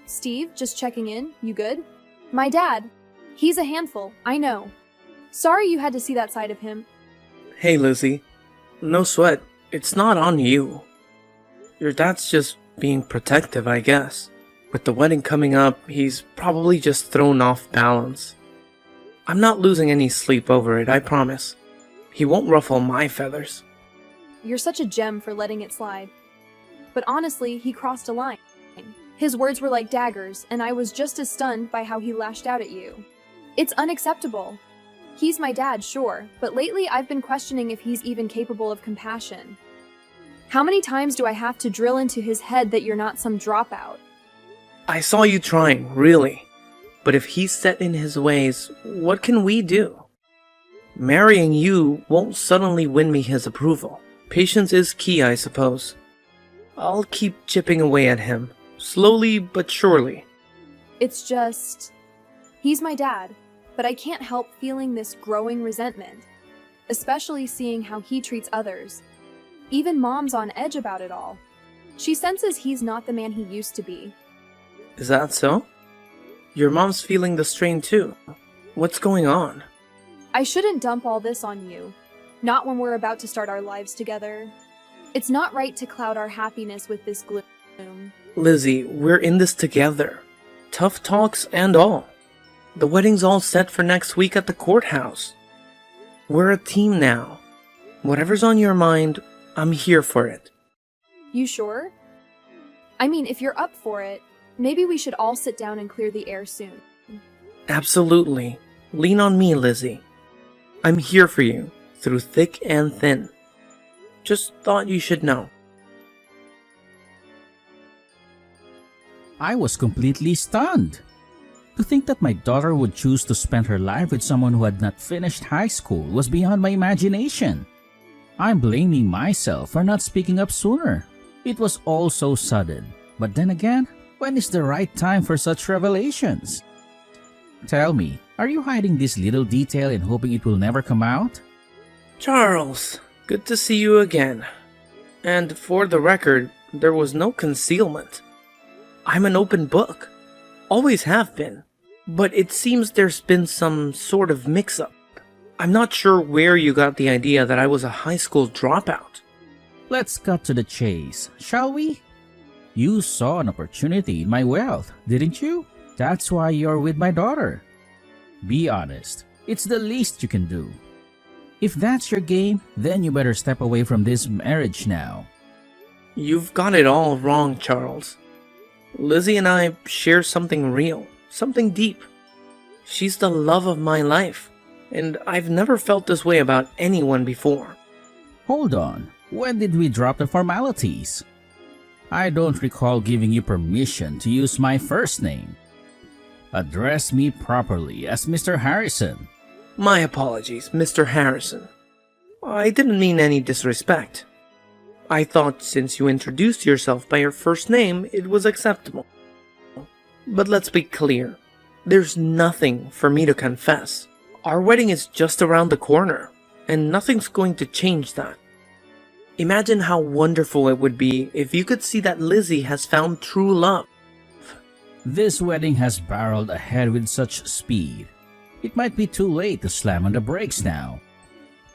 Steve, just checking in. You good? My dad. He's a handful, I know. Sorry you had to see that side of him. Hey, Lizzie. No sweat. It's not on you. Your dad's just being protective, I guess. With the wedding coming up, he's probably just thrown off balance. I'm not losing any sleep over it, I promise. He won't ruffle my feathers. You're such a gem for letting it slide. But honestly, he crossed a line. His words were like daggers, and I was just as stunned by how he lashed out at you. It's unacceptable. He's my dad, sure, but lately I've been questioning if he's even capable of compassion. How many times do I have to drill into his head that you're not some dropout? I saw you trying, really. But if he's set in his ways, what can we do? Marrying you won't suddenly win me his approval. Patience is key, I suppose. I'll keep chipping away at him, slowly but surely. It's just... He's my dad, but I can't help feeling this growing resentment, especially seeing how he treats others. Even Mom's on edge about it all. She senses he's not the man he used to be. Is that so? Your mom's feeling the strain too. What's going on? I shouldn't dump all this on you. Not when we're about to start our lives together. It's not right to cloud our happiness with this gloom. Lizzie, we're in this together. Tough talks and all. The wedding's all set for next week at the courthouse. We're a team now. Whatever's on your mind, I'm here for it. You sure? I mean, if you're up for it, maybe we should all sit down and clear the air soon. Absolutely. Lean on me, Lizzie. I'm here for you, through thick and thin. Just thought you should know. I was completely stunned. To think that my daughter would choose to spend her life with someone who had not finished high school was beyond my imagination. I'm blaming myself for not speaking up sooner. It was all so sudden. But then again, when is the right time for such revelations? Tell me, are you hiding this little detail and hoping it will never come out? Charles, good to see you again. And for the record, there was no concealment. I'm an open book. Always have been. But it seems there's been some sort of mix-up. I'm not sure where you got the idea that I was a high school dropout. Let's cut to the chase, shall we? You saw an opportunity in my wealth, didn't you? That's why you're with my daughter. Be honest, it's the least you can do. If that's your game, then you better step away from this marriage now. You've got it all wrong, Charles. Lizzie and I share something real, something deep. She's the love of my life, and I've never felt this way about anyone before. Hold on, when did we drop the formalities? I don't recall giving you permission to use my first name. Address me properly as Mr. Harrison. My apologies, Mr. Harrison. I didn't mean any disrespect. I thought since you introduced yourself by your first name, it was acceptable. But let's be clear. There's nothing for me to confess. Our wedding is just around the corner, and nothing's going to change that. Imagine how wonderful it would be if you could see that Lizzie has found true love. This wedding has barreled ahead with such speed. It might be too late to slam on the brakes now.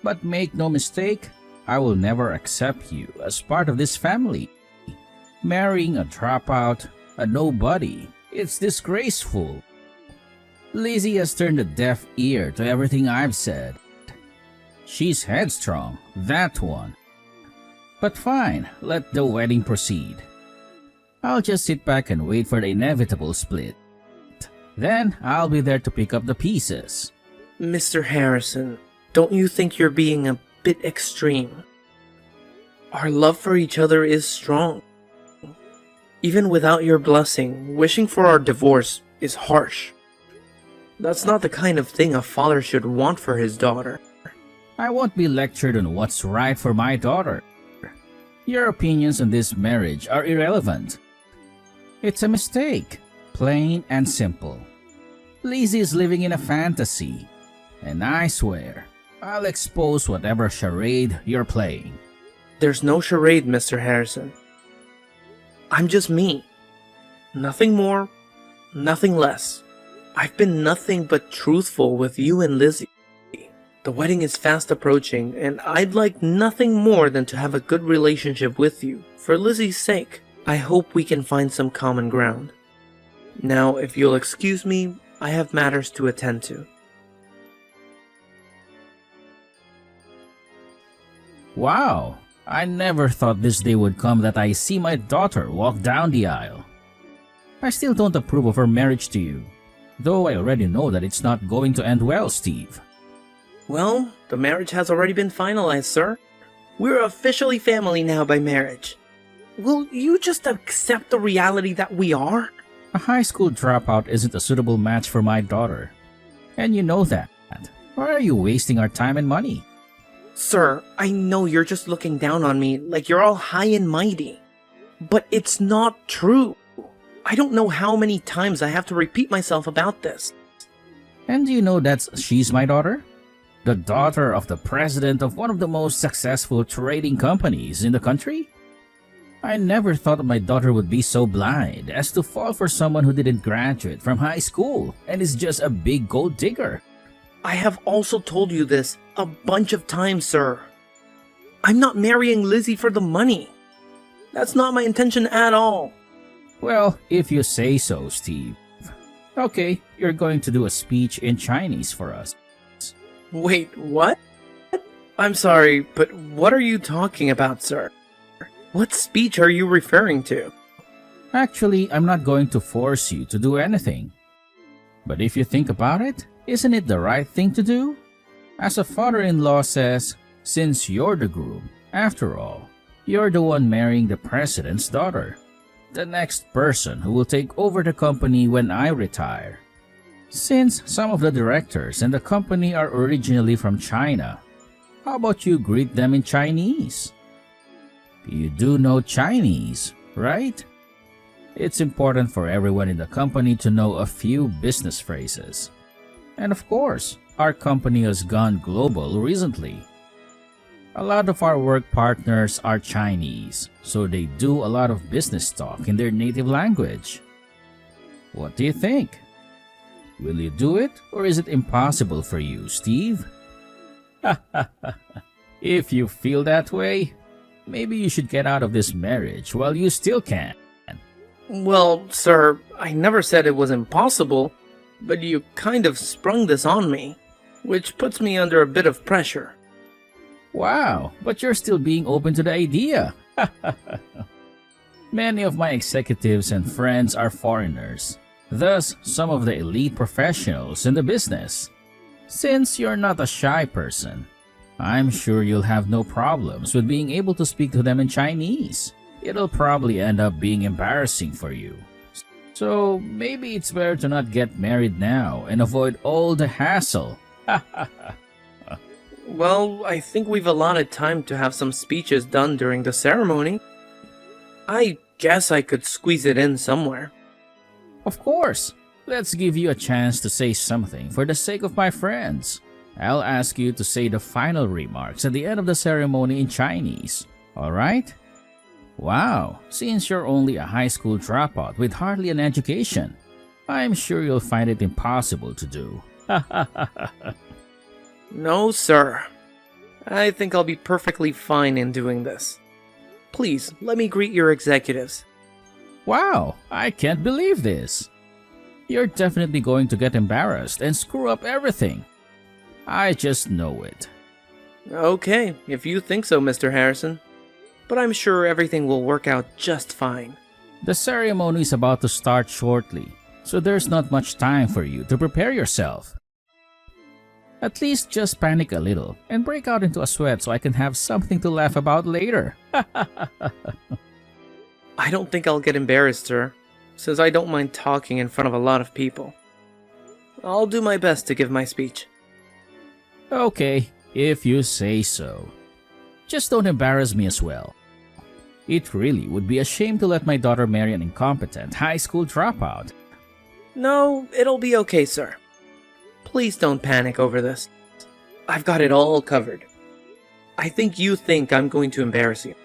But make no mistake, I will never accept you as part of this family. Marrying a dropout, a nobody, it's disgraceful. Lizzie has turned a deaf ear to everything I've said. She's headstrong, that one. But fine, let the wedding proceed. I'll just sit back and wait for the inevitable split. Then I'll be there to pick up the pieces. Mr. Harrison, don't you think you're being a bit extreme? Our love for each other is strong. Even without your blessing, wishing for our divorce is harsh. That's not the kind of thing a father should want for his daughter. I won't be lectured on what's right for my daughter. Your opinions on this marriage are irrelevant. It's a mistake, plain and simple. Lizzie is living in a fantasy, and I swear, I'll expose whatever charade you're playing. There's no charade, Mr. Harrison. I'm just me. Nothing more nothing less. I've been nothing but truthful with you and Lizzie. The wedding is fast approaching, and I'd like nothing more than to have a good relationship with you. For Lizzie's sake, I hope we can find some common ground. Now, if you'll excuse me, I have matters to attend to. Wow, I never thought this day would come that I see my daughter walk down the aisle. I still don't approve of her marriage to you, though I already know that it's not going to end well, Steve. Well, the marriage has already been finalized, sir. We're officially family now by marriage. Will you just accept the reality that we are? A high school dropout isn't a suitable match for my daughter. And you know that. Why are you wasting our time and money? Sir, I know you're just looking down on me like you're all high and mighty. But it's not true. I don't know how many times I have to repeat myself about this. And do you know that she's my daughter? The daughter of the president of one of the most successful trading companies in the country? I never thought my daughter would be so blind as to fall for someone who didn't graduate from high school and is just a big gold digger. I have also told you this a bunch of times, sir. I'm not marrying Lizzie for the money. That's not my intention at all. Well, if you say so, Steve. Okay, you're going to do a speech in Chinese for us. Wait, what? I'm sorry, but what are you talking about, sir? What speech are you referring to? Actually, I'm not going to force you to do anything. But if you think about it, isn't it the right thing to do? As a father-in-law says, since you're the groom, after all, you're the one marrying the president's daughter, the next person who will take over the company when I retire. Since some of the directors in the company are originally from China, how about you greet them in Chinese? You do know Chinese, right? It's important for everyone in the company to know a few business phrases. And of course, our company has gone global recently. A lot of our work partners are Chinese, so they do a lot of business talk in their native language. What do you think? Will you do it, or is it impossible for you, Steve? If you feel that way, maybe you should get out of this marriage while you still can. Well, sir, I never said it was impossible, but you kind of sprung this on me, which puts me under a bit of pressure. Wow, but you're still being open to the idea. Many of my executives and friends are foreigners, thus some of the elite professionals in the business. Since you're not a shy person, I'm sure you'll have no problems with being able to speak to them in Chinese. It'll probably end up being embarrassing for you. So maybe it's better to not get married now and avoid all the hassle. Well, I think we've allotted time to have some speeches done during the ceremony. I guess I could squeeze it in somewhere. Of course. Let's give you a chance to say something for the sake of my friends. I'll ask you to say the final remarks at the end of the ceremony in Chinese. Alright? Wow, since you're only a high school dropout with hardly an education, I'm sure you'll find it impossible to do. No, sir. I think I'll be perfectly fine in doing this. Please, let me greet your executives. Wow, I can't believe this. You're definitely going to get embarrassed and screw up everything. I just know it. Okay, if you think so, Mr. Harrison. But I'm sure everything will work out just fine. The ceremony is about to start shortly, so there's not much time for you to prepare yourself. At least just panic a little and break out into a sweat so I can have something to laugh about later. I don't think I'll get embarrassed, sir, since I don't mind talking in front of a lot of people. I'll do my best to give my speech. Okay, if you say so. Just don't embarrass me as well. It really would be a shame to let my daughter marry an incompetent high school dropout. No, it'll be okay, sir. Please don't panic over this. I've got it all covered. I think you think I'm going to embarrass you.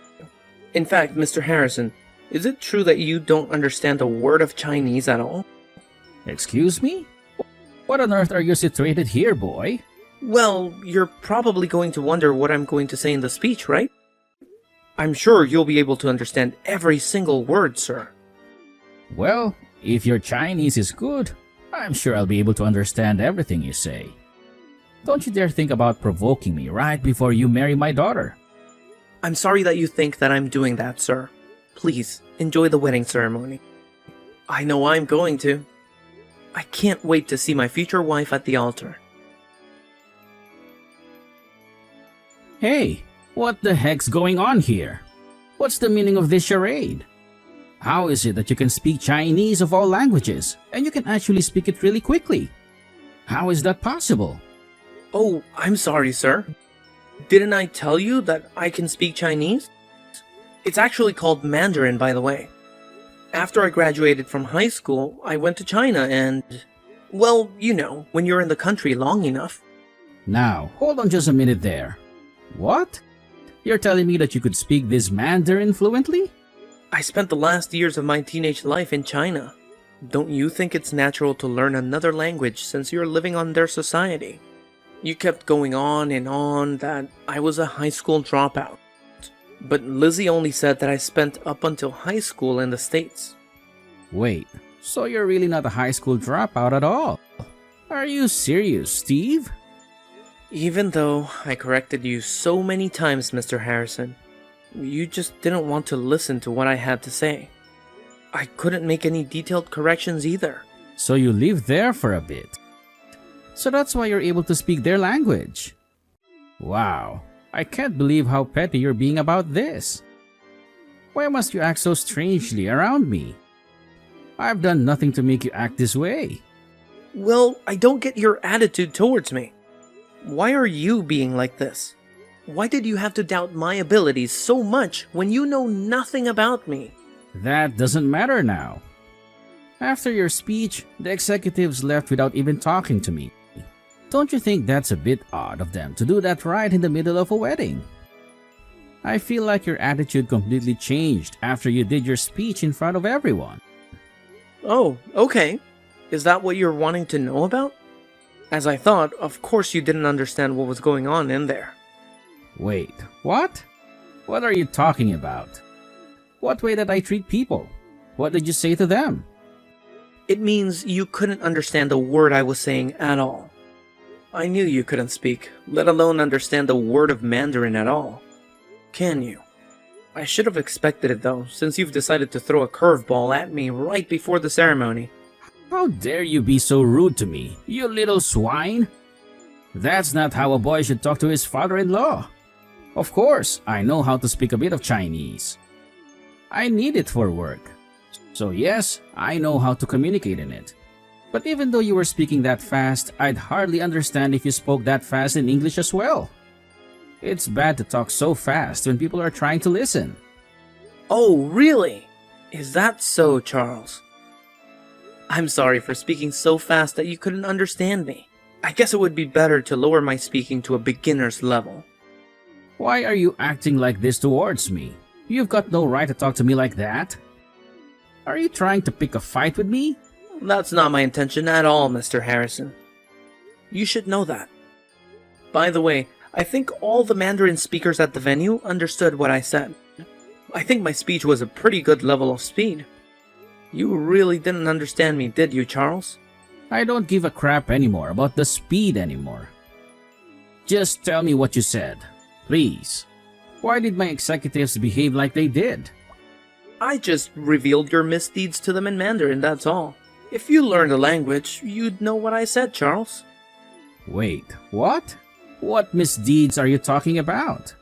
In fact, Mr. Harrison, is it true that you don't understand a word of Chinese at all? Excuse me? What on earth are you situated here, boy? Well, you're probably going to wonder what I'm going to say in the speech, right? I'm sure you'll be able to understand every single word, sir. Well, if your Chinese is good, I'm sure I'll be able to understand everything you say. Don't you dare think about provoking me right before you marry my daughter. I'm sorry that you think that I'm doing that, sir. Please, enjoy the wedding ceremony. I know I'm going to. I can't wait to see my future wife at the altar. Hey, what the heck's going on here? What's the meaning of this charade? How is it that you can speak Chinese of all languages, and you can actually speak it really quickly? How is that possible? Oh, I'm sorry, sir. Didn't I tell you that I can speak Chinese? It's actually called Mandarin, by the way. After I graduated from high school, I went to China and... well, you know, when you're in the country long enough. Now, hold on just a minute there. What? You're telling me that you could speak this Mandarin fluently? I spent the last years of my teenage life in China. Don't you think it's natural to learn another language since you're living on their society? You kept going on and on that I was a high school dropout. But Lizzie only said that I spent up until high school in the States. Wait, so you're really not a high school dropout at all? Are you serious, Steve? Even though I corrected you so many times, Mr. Harrison, you just didn't want to listen to what I had to say. I couldn't make any detailed corrections either. So you lived there for a bit. So that's why you're able to speak their language. Wow, I can't believe how petty you're being about this. Why must you act so strangely around me? I've done nothing to make you act this way. Well, I don't get your attitude towards me. Why are you being like this? Why did you have to doubt my abilities so much when you know nothing about me? That doesn't matter now. After your speech, the executives left without even talking to me. Don't you think that's a bit odd of them to do that right in the middle of a wedding? I feel like your attitude completely changed after you did your speech in front of everyone. Oh, okay. Is that what you're wanting to know about? As I thought, of course you didn't understand what was going on in there. Wait, what? What are you talking about? What way did I treat people? What did you say to them? It means you couldn't understand a word I was saying at all. I knew you couldn't speak, let alone understand a word of Mandarin at all. Can you? I should have expected it though, since you've decided to throw a curveball at me right before the ceremony. How dare you be so rude to me, you little swine? That's not how a boy should talk to his father-in-law. Of course, I know how to speak a bit of Chinese. I need it for work. So yes, I know how to communicate in it. But even though you were speaking that fast, I'd hardly understand if you spoke that fast in English as well. It's bad to talk so fast when people are trying to listen. Oh, really? Is that so, Charles? I'm sorry for speaking so fast that you couldn't understand me. I guess it would be better to lower my speaking to a beginner's level. Why are you acting like this towards me? You've got no right to talk to me like that. Are you trying to pick a fight with me? That's not my intention at all, Mr. Harrison. You should know that. By the way, I think all the Mandarin speakers at the venue understood what I said. I think my speech was a pretty good level of speed. You really didn't understand me, did you, Charles? I don't give a crap anymore about the speed anymore. Just tell me what you said, please. Why did my executives behave like they did? I just revealed your misdeeds to them in Mandarin, that's all. If you learned the language, you'd know what I said, Charles. Wait, what? What misdeeds are you talking about?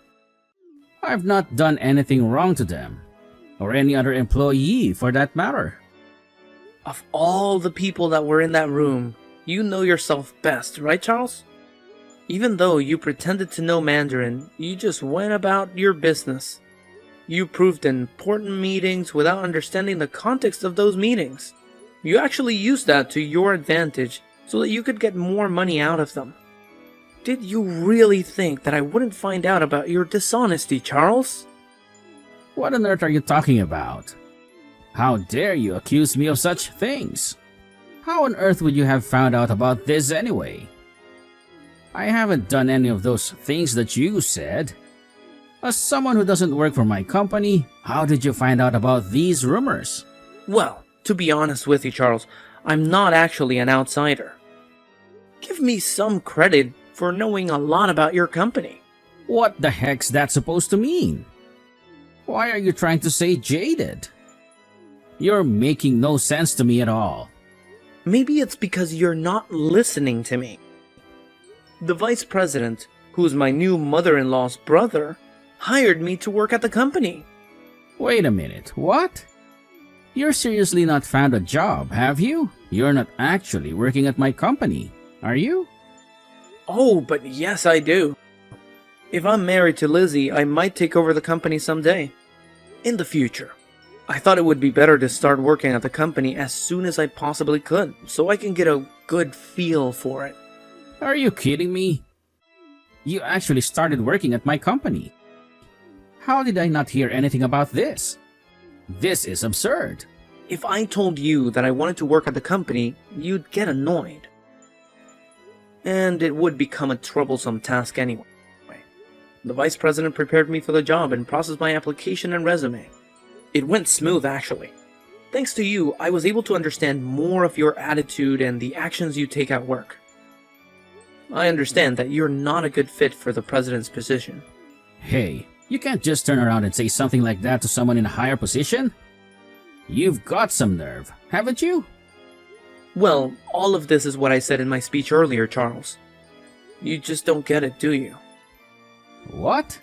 I've not done anything wrong to them, or any other employee for that matter. Of all the people that were in that room, you know yourself best, right, Charles? Even though you pretended to know Mandarin, you just went about your business. You proved important meetings without understanding the context of those meetings. You actually used that to your advantage so that you could get more money out of them. Did you really think that I wouldn't find out about your dishonesty, Charles? What on earth are you talking about? How dare you accuse me of such things? How on earth would you have found out about this anyway? I haven't done any of those things that you said. As someone who doesn't work for my company, how did you find out about these rumors? Well, to be honest with you, Charles, I'm not actually an outsider. Give me some credit for knowing a lot about your company. What the heck's that supposed to mean? Why are you trying to say jaded? You're making no sense to me at all. Maybe it's because you're not listening to me. The vice president, who's my new mother-in-law's brother, hired me to work at the company. Wait a minute, what? You're seriously not found a job, have you? You're not actually working at my company, are you? Oh, but yes, I do. If I'm married to Lizzie, I might take over the company someday. In the future. I thought it would be better to start working at the company as soon as I possibly could, so I can get a good feel for it. Are you kidding me? You actually started working at my company. How did I not hear anything about this? This is absurd. If I told you that I wanted to work at the company, you'd get annoyed. And it would become a troublesome task anyway. The vice president prepared me for the job and processed my application and resume. It went smooth, actually. Thanks to you, I was able to understand more of your attitude and the actions you take at work. I understand that you're not a good fit for the president's position. Hey, you can't just turn around and say something like that to someone in a higher position. You've got some nerve, haven't you? Well, all of this is what I said in my speech earlier, Charles. You just don't get it, do you? What?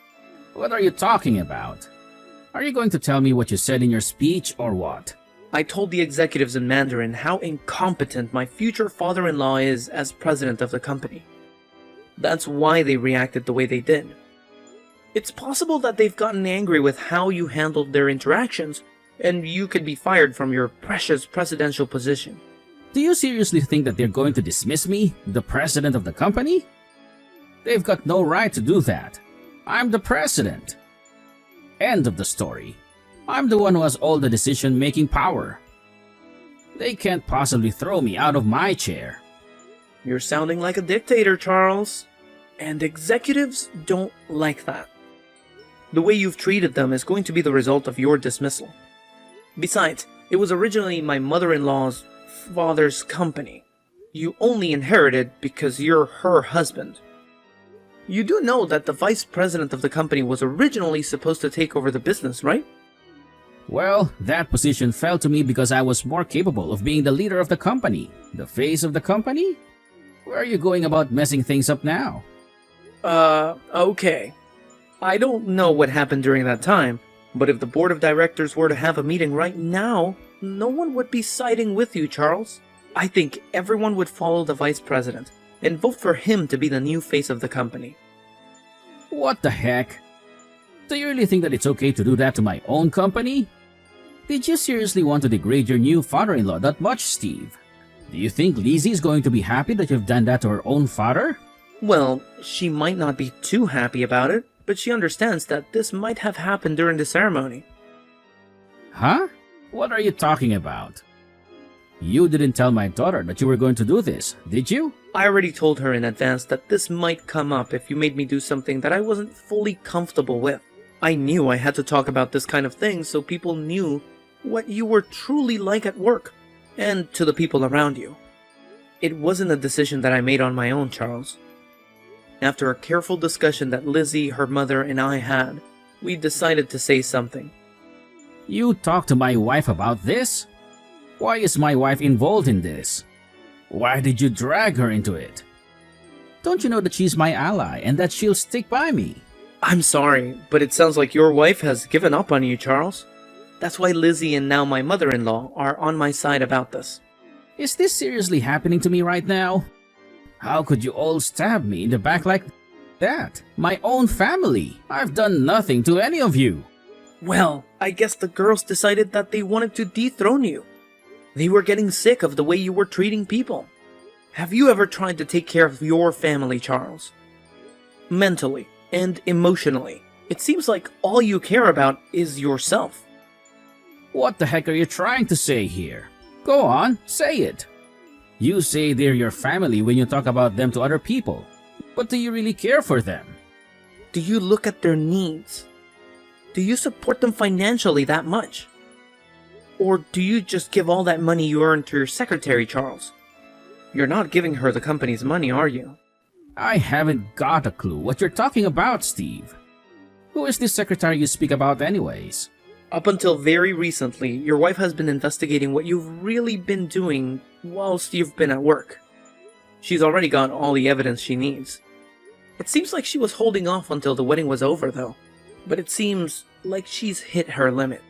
What are you talking about? Are you going to tell me what you said in your speech or what? I told the executives in Mandarin how incompetent my future father-in-law is as president of the company. That's why they reacted the way they did. It's possible that they've gotten angry with how you handled their interactions, and you could be fired from your precious presidential position. Do you seriously think that they're going to dismiss me, the president of the company? They've got no right to do that. I'm the president. End of the story. I'm the one who has all the decision-making power. They can't possibly throw me out of my chair. You're sounding like a dictator, Charles. And executives don't like that. The way you've treated them is going to be the result of your dismissal. Besides, it was originally my mother-in-law's father's company. You only inherited because you're her husband. You do know that the vice president of the company was originally supposed to take over the business, right? Well, that position fell to me because I was more capable of being the leader of the company, the face of the company. Where are you going about messing things up now? Okay. I don't know what happened during that time, but if the board of directors were to have a meeting right now, no one would be siding with you, Charles. I think everyone would follow the vice president and vote for him to be the new face of the company. What the heck? Do you really think that it's okay to do that to my own company? Did you seriously want to degrade your new father-in-law that much, Steve? Do you think Lizzie is going to be happy that you've done that to her own father? Well, she might not be too happy about it, but she understands that this might have happened during the ceremony. Huh? What are you talking about? You didn't tell my daughter that you were going to do this, did you? I already told her in advance that this might come up if you made me do something that I wasn't fully comfortable with. I knew I had to talk about this kind of thing so people knew what you were truly like at work, and to the people around you. It wasn't a decision that I made on my own, Charles. After a careful discussion that Lizzie, her mother, and I had, we decided to say something. You talked to my wife about this? Why is my wife involved in this? Why did you drag her into it? Don't you know that she's my ally and that she'll stick by me? I'm sorry, but it sounds like your wife has given up on you, Charles. That's why Lizzie and now my mother-in-law are on my side about this. Is this seriously happening to me right now? How could you all stab me in the back like that? My own family. I've done nothing to any of you. Well, I guess the girls decided that they wanted to dethrone you. They were getting sick of the way you were treating people. Have you ever tried to take care of your family, Charles? Mentally and emotionally. It seems like all you care about is yourself. What the heck are you trying to say here? Go on, say it. You say they're your family when you talk about them to other people. But do you really care for them? Do you look at their needs? Do you support them financially that much? Or do you just give all that money you earn to your secretary, Charles? You're not giving her the company's money, are you? I haven't got a clue what you're talking about, Steve. Who is this secretary you speak about anyways? Up until very recently, your wife has been investigating what you've really been doing whilst you've been at work. She's already got all the evidence she needs. It seems like she was holding off until the wedding was over, though. But it seems like she's hit her limit.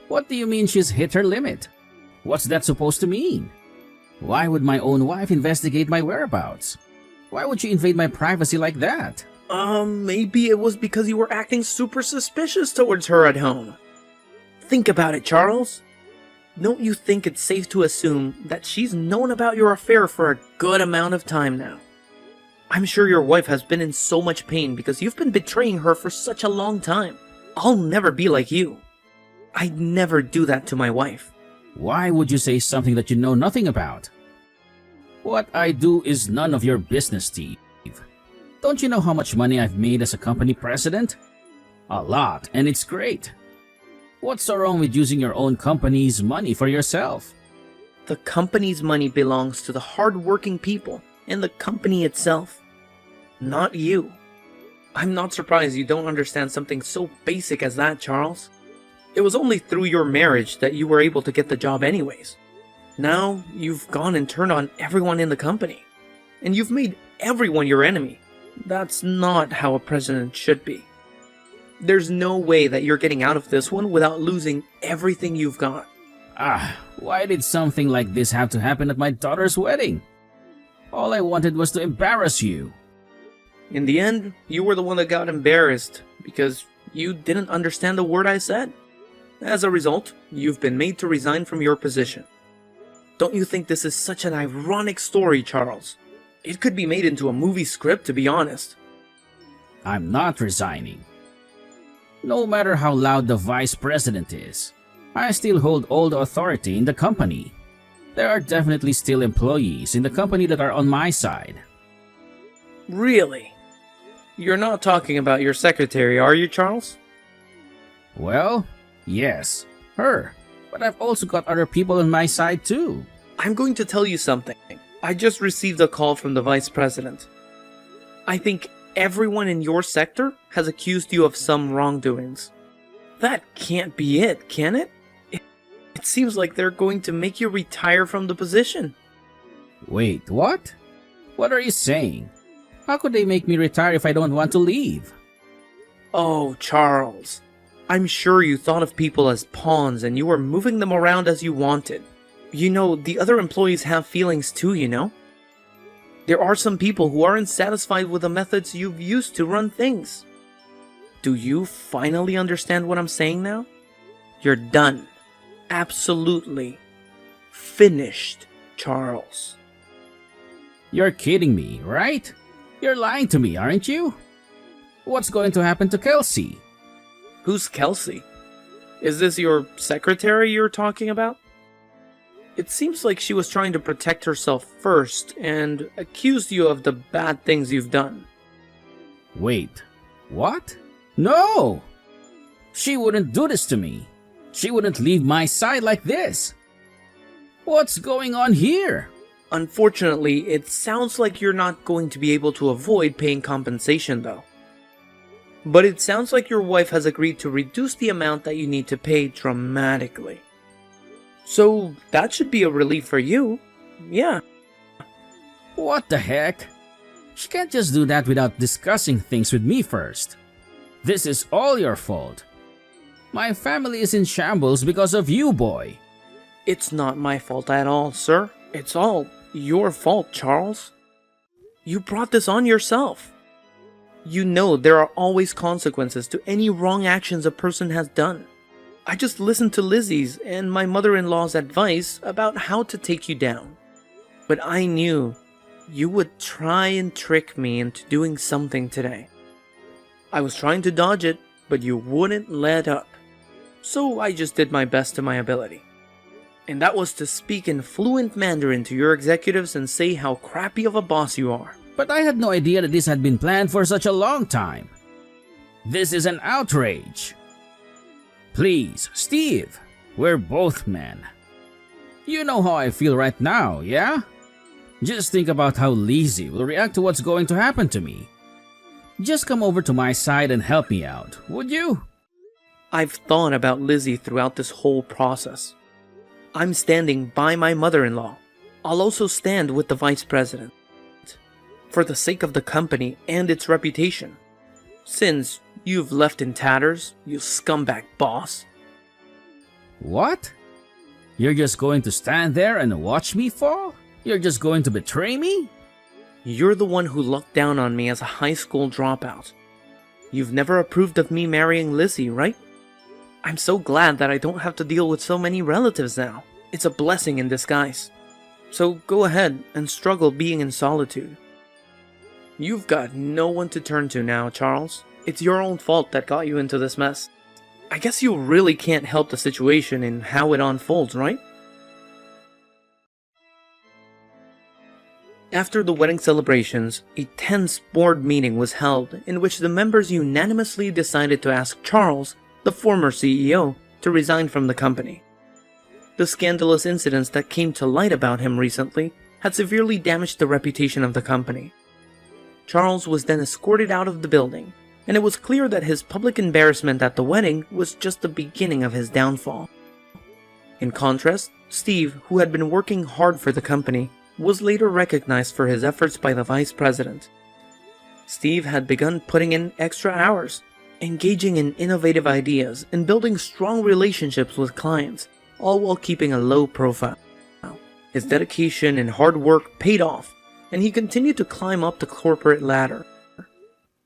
What do you mean she's hit her limit? What's that supposed to mean? Why would my own wife investigate my whereabouts? Why would she invade my privacy like that? Maybe it was because you were acting super suspicious towards her at home. Think about it, Charles. Don't you think it's safe to assume that she's known about your affair for a good amount of time now? I'm sure your wife has been in so much pain because you've been betraying her for such a long time. I'll never be like you. I'd never do that to my wife. Why would you say something that you know nothing about? What I do is none of your business, Steve. Don't you know how much money I've made as a company president? A lot, and it's great. What's so wrong with using your own company's money for yourself? The company's money belongs to the hard-working people and the company itself, not you. I'm not surprised you don't understand something so basic as that, Charles. It was only through your marriage that you were able to get the job anyways. Now, you've gone and turned on everyone in the company. And you've made everyone your enemy. That's not how a president should be. There's no way that you're getting out of this one without losing everything you've got. Why did something like this have to happen at my daughter's wedding? All I wanted was to embarrass you. In the end, you were the one that got embarrassed because you didn't understand a word I said. As a result, you've been made to resign from your position. Don't you think this is such an ironic story, Charles? It could be made into a movie script, to be honest. I'm not resigning. No matter how loud the vice president is, I still hold all the authority in the company. There are definitely still employees in the company that are on my side. Really? You're not talking about your secretary, are you, Charles? Well, yes, her. But I've also got other people on my side too. I'm going to tell you something. I just received a call from the vice president. I think everyone in your sector has accused you of some wrongdoings. That can't be it, can it? It seems like they're going to make you retire from the position. Wait, what? What are you saying? How could they make me retire if I don't want to leave? Oh, Charles. I'm sure you thought of people as pawns and you were moving them around as you wanted. You know, the other employees have feelings too, you know? There are some people who aren't satisfied with the methods you've used to run things. Do you finally understand what I'm saying now? You're done. Absolutely. Finished, Charles. You're kidding me, right? You're lying to me, aren't you? What's going to happen to Kelsey? Who's Kelsey? Is this your secretary you're talking about? It seems like she was trying to protect herself first and accused you of the bad things you've done. Wait, what? No! She wouldn't do this to me. She wouldn't leave my side like this. What's going on here? Unfortunately, it sounds like you're not going to be able to avoid paying compensation, though. But it sounds like your wife has agreed to reduce the amount that you need to pay dramatically. So that should be a relief for you. Yeah. What the heck? She can't just do that without discussing things with me first. This is all your fault. My family is in shambles because of you, boy. It's not my fault at all, sir. It's all your fault, Charles. You brought this on yourself. You know there are always consequences to any wrong actions a person has done. I just listened to Lizzie's and my mother-in-law's advice about how to take you down. But I knew you would try and trick me into doing something today. I was trying to dodge it, but you wouldn't let up. So I just did my best to my ability. And that was to speak in fluent Mandarin to your executives and say how crappy of a boss you are. But I had no idea that this had been planned for such a long time. This is an outrage. Please, Steve, we're both men. You know how I feel right now, yeah? Just think about how Lizzie will react to what's going to happen to me. Just come over to my side and help me out, would you? I've thought about Lizzie throughout this whole process. I'm standing by my mother-in-law. I'll also stand with the vice president. For the sake of the company and its reputation. Since you've left in tatters, you scumbag boss. What? You're just going to stand there and watch me fall? You're just going to betray me? You're the one who looked down on me as a high school dropout. You've never approved of me marrying Lizzie, right? I'm so glad that I don't have to deal with so many relatives now. It's a blessing in disguise. So go ahead and struggle being in solitude. You've got no one to turn to now, Charles. It's your own fault that got you into this mess. I guess you really can't help the situation and how it unfolds, right? After the wedding celebrations, a tense board meeting was held in which the members unanimously decided to ask Charles, the former CEO, to resign from the company. The scandalous incidents that came to light about him recently had severely damaged the reputation of the company. Charles was then escorted out of the building, and it was clear that his public embarrassment at the wedding was just the beginning of his downfall. In contrast, Steve, who had been working hard for the company, was later recognized for his efforts by the vice president. Steve had begun putting in extra hours, engaging in innovative ideas and building strong relationships with clients, all while keeping a low profile. His dedication and hard work paid off, and he continued to climb up the corporate ladder.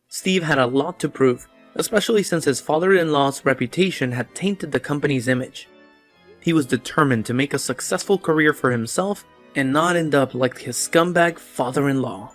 Steve had a lot to prove, especially since his father-in-law's reputation had tainted the company's image. He was determined to make a successful career for himself and not end up like his scumbag father-in-law.